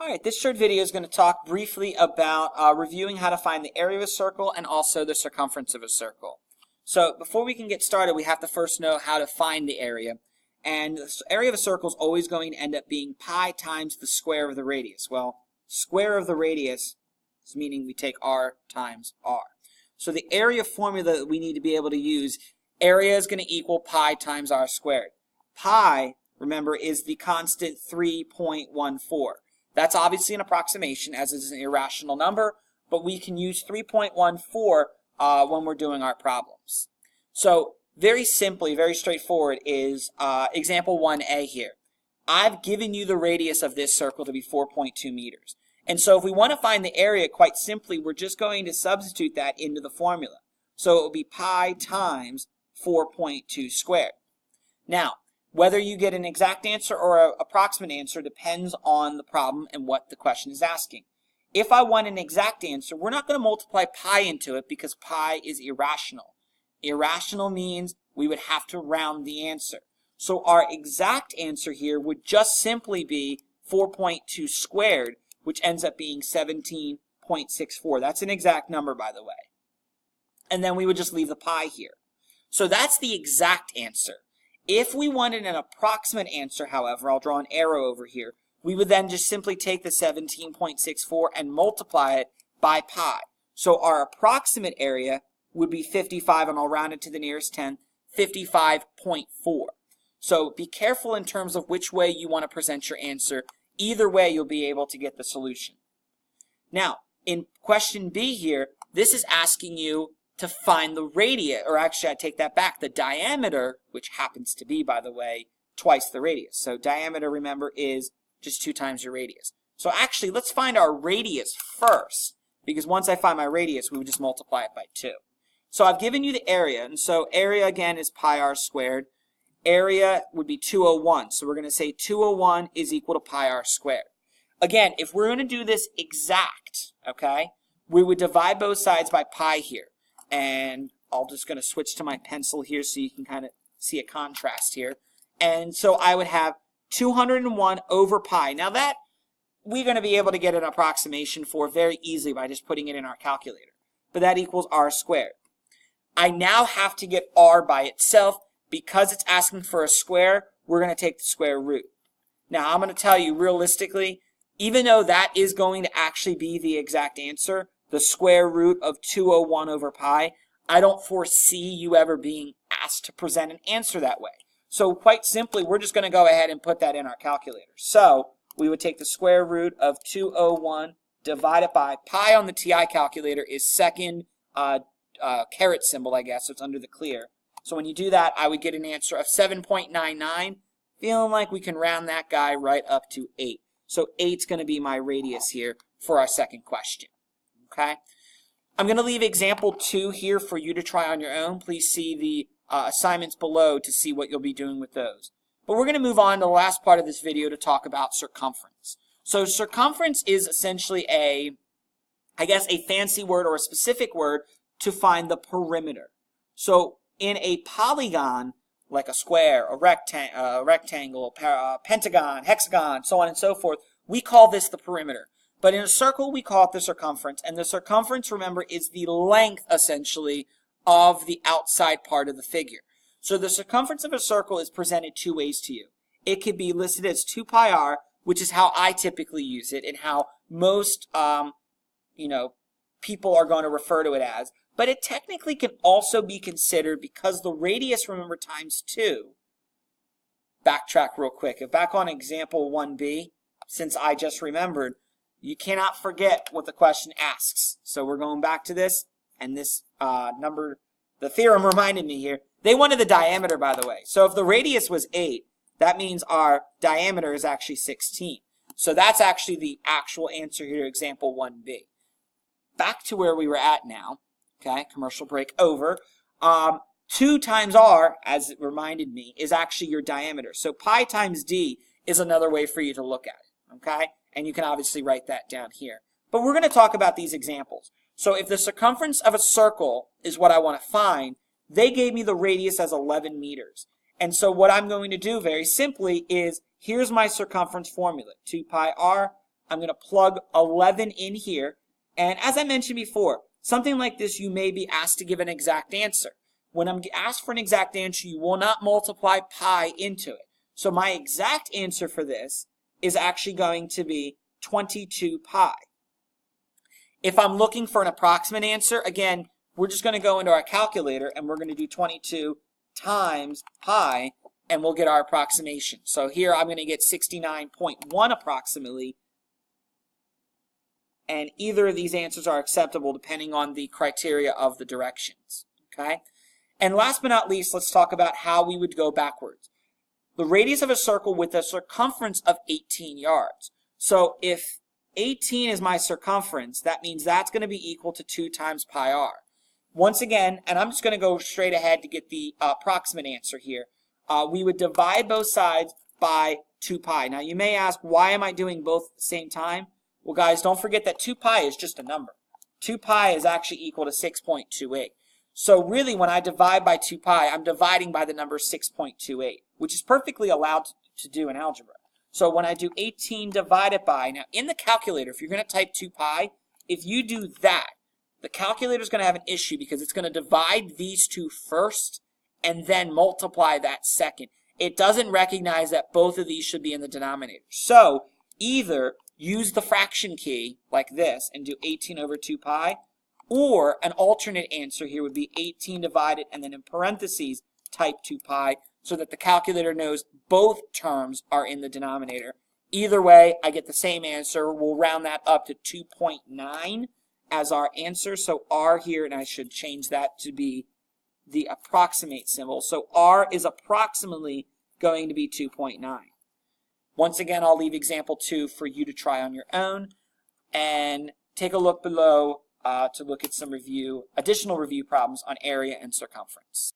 Alright, this short video is going to talk briefly about reviewing how to find the area of a circle and also the circumference of a circle. So before we can get started, we have to first know how to find the area. And the area of a circle is always going to end up being pi times the square of the radius. Well, square of the radius is meaning we take r times r. So the area formula that we need to be able to use, area is going to equal pi times r squared. Pi, remember, is the constant 3.14. That's obviously an approximation, as it's an irrational number, but we can use 3.14 when we're doing our problems. So very simply, very straightforward is example 1a here. I've given you the radius of this circle to be 4.2 meters. And so if we want to find the area, quite simply, we're just going to substitute that into the formula. So it will be pi times 4.2 squared. Now, whether you get an exact answer or an approximate answer depends on the problem and what the question is asking. If I want an exact answer, we're not going to multiply pi into it because pi is irrational. Irrational means we would have to round the answer. So our exact answer here would just simply be 4.2 squared, which ends up being 17.64. That's an exact number, by the way. And then we would just leave the pi here. So that's the exact answer. If we wanted an approximate answer, however, I'll draw an arrow over here, we would then just simply take the 17.64 and multiply it by pi. So our approximate area would be 55, and I'll round it to the nearest 10, 55.4. So be careful in terms of which way you want to present your answer. Either way, you'll be able to get the solution. Now, in question B here, this is asking you to find the radius, or actually I take that back, the diameter, which happens to be, by the way, twice the radius. So diameter, remember, is just 2 times your radius. So actually, let's find our radius first, because once I find my radius, we would just multiply it by 2. So I've given you the area, and so area again is pi r squared. Area would be 201, so we're going to say 201 is equal to pi r squared. Again, if we're going to do this exact, okay, we would divide both sides by pi here. And I'm just going to switch to my pencil here so you can kind of see a contrast here. And so I would have 201 over pi. Now that we're going to be able to get an approximation for very easily by just putting it in our calculator. But that equals r squared. I now have to get r by itself. Because it's asking for a square, we're going to take the square root. Now I'm going to tell you realistically, even though that is going to actually be the exact answer, the square root of 201 over pi, I don't foresee you ever being asked to present an answer that way. So quite simply, we're just going to go ahead and put that in our calculator. So we would take the square root of 201 divided by pi on the TI calculator is second caret symbol, I guess, so it's under the clear. So when you do that, I would get an answer of 7.99, feeling like we can round that guy right up to 8. So 8's going to be my radius here for our second question. Okay, I'm going to leave example 2 here for you to try on your own. Please see the assignments below to see what you'll be doing with those. But we're going to move on to the last part of this video to talk about circumference. So circumference is essentially I guess a fancy word or a specific word to find the perimeter. So in a polygon, like a square, a rectangle, pentagon, hexagon, so on and so forth, we call this the perimeter. But in a circle, we call it the circumference. And the circumference, remember, is the length, essentially, of the outside part of the figure. So the circumference of a circle is presented 2 ways to you. It could be listed as 2 pi r, which is how I typically use it and how most, people are going to refer to it as. But it technically can also be considered, because the radius, remember, times 2. Backtrack real quick. Back on example 1b, since I just remembered, you cannot forget what the question asks. So we're going back to this, and this the theorem reminded me here. They wanted the diameter, by the way. So if the radius was 8, that means our diameter is actually 16. So that's actually the actual answer here, example 1b. Back to where we were at now. Okay, commercial break over. 2 times r, as it reminded me, is actually your diameter. So pi times d is another way for you to look at it. Okay? And you can obviously write that down here. But we're going to talk about these examples. So if the circumference of a circle is what I want to find, they gave me the radius as 11 meters. And so what I'm going to do very simply is, here's my circumference formula. 2 pi r I'm going to plug 11 in here. And as I mentioned before, something like this, you may be asked to give an exact answer. When I'm asked for an exact answer, you will not multiply pi into it. So my exact answer for this is actually going to be 22 pi. If I'm looking for an approximate answer, again, we're just going to go into our calculator and we're going to do 22 times pi and we'll get our approximation. So here I'm going to get 69.1 approximately, and either of these answers are acceptable depending on the criteria of the directions. Okay? And last but not least, let's talk about how we would go backwards. The radius of a circle with a circumference of 18 yards. So if 18 is my circumference, that means that's going to be equal to 2 times pi r. Once again, and I'm just going to go straight ahead to get the approximate answer here, we would divide both sides by 2 pi. Now you may ask, why am I doing both at the same time? Well guys, don't forget that 2 pi is just a number. 2 pi is actually equal to 6.28. So really when I divide by 2 pi, I'm dividing by the number 6.28, which is perfectly allowed to do in algebra. So when I do 18 divided by, now in the calculator, if you're going to type 2 pi, if you do that, the calculator is going to have an issue because it's going to divide these two first and then multiply that second. It doesn't recognize that both of these should be in the denominator. So either use the fraction key like this and do 18 over 2 pi, or an alternate answer here would be 18 divided and then in parentheses type 2 pi so that the calculator knows both terms are in the denominator. Either way, I get the same answer. We'll round that up to 2.9 as our answer. So r here, and I should change that to be the approximate symbol. So r is approximately going to be 2.9. Once again, I'll leave example 2 for you to try on your own, and take a look below to look at some additional review problems on area and circumference.